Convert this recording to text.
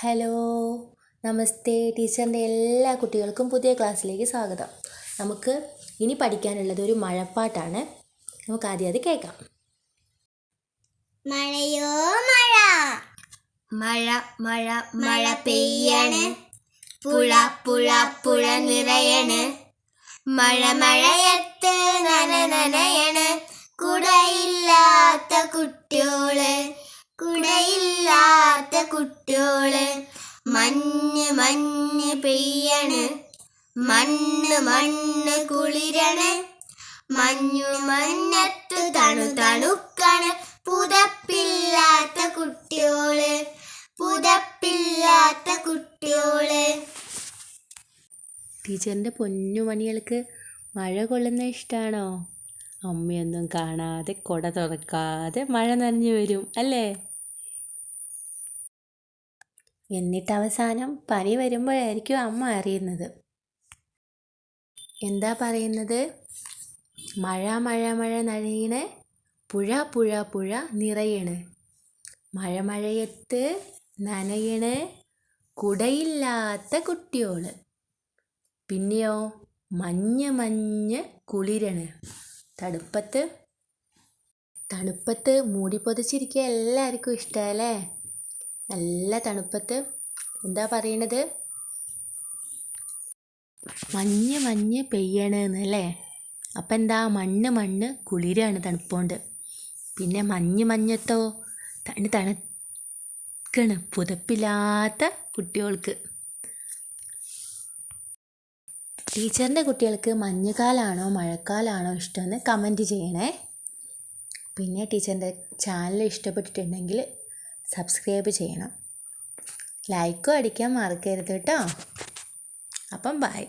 Hello, നമസ്തേ. ടീച്ചറിൻ്റെ എല്ലാ കുട്ടികൾക്കും പുതിയ ക്ലാസ്സിലേക്ക് സ്വാഗതം. നമുക്ക് ഇനി പഠിക്കാനുള്ളത് ഒരു മഴപ്പാട്ടാണ്. നമുക്ക് ആദ്യം അത് കേൾക്കാം. മഴയോ മഴ, മഴ മഴ മഴ പെയ്യണ്, പുഴ പുഴ പുഴ നിറയണ്, മഴ മഴയത്ത് നനയണ്, കുടയില്ലാത്ത കുട്ടിയോള്, കുടയില്ലാത്ത കുട്ടിയോള്, മഞ്ഞ് മഞ്ഞ് പെയ്യണ്, മണ്ണ് കുളിരണ്, മഞ്ഞു മഞ്ഞത്ത് തണുക്കണ്, പുതപ്പില്ലാത്ത കുട്ടിയോള്, പുതപ്പില്ലാത്ത കുട്ടിയോള്. ടീച്ചറിൻ്റെ പൊന്നുമണികൾക്ക് മഴ കൊള്ളുന്ന ഇഷ്ടമാണോ? അമ്മയൊന്നും കാണാതെ കുട തുറക്കാതെ മഴ നനഞ്ഞു വരും അല്ലേ? എന്നിട്ട് അവസാനം പനി വരുമ്പോഴായിരിക്കും അമ്മ അറിയുന്നത്. എന്താ പറയുന്നത്? മഴ മഴ മഴ നനയണ്, പുഴ പുഴ പുഴ നിറയണ്, മഴ മഴയത്ത് നനയണ്, കുടയില്ലാത്ത കുട്ടിയോള്, പിന്നെയോ മഞ്ഞ് മഞ്ഞ് കുളിരണ്. തണുപ്പത്ത് മൂടി പൊതച്ചിരിക്കുക എല്ലാവർക്കും ഇഷ്ടമല്ലേ? നല്ല തണുപ്പത്ത് എന്താ പറയണത്? മഞ്ഞ് മഞ്ഞ് പെയ്യണെന്നല്ലേ? അപ്പം എന്താ? മണ്ണ് കുളിരാണ് തണുപ്പോണ്ട്. പിന്നെ മഞ്ഞത്തോ തണുക്കണ്, പുതപ്പില്ലാത്ത കുട്ടികൾക്ക്. ടീച്ചറിൻ്റെ കുട്ടികൾക്ക് മഞ്ഞുകാലാണോ മഴക്കാലാണോ ഇഷ്ടമെന്ന് കമൻറ്റ് ചെയ്യണേ. പിന്നെ ടീച്ചറിൻ്റെ ചാനൽ ഇഷ്ടപ്പെട്ടിട്ടുണ്ടെങ്കിൽ സബ്സ്ക്രൈബ് ചെയ്യണം. ലൈക്കും അടിക്കാൻ മറക്കരുത് കേട്ടോ. അപ്പം ബൈ.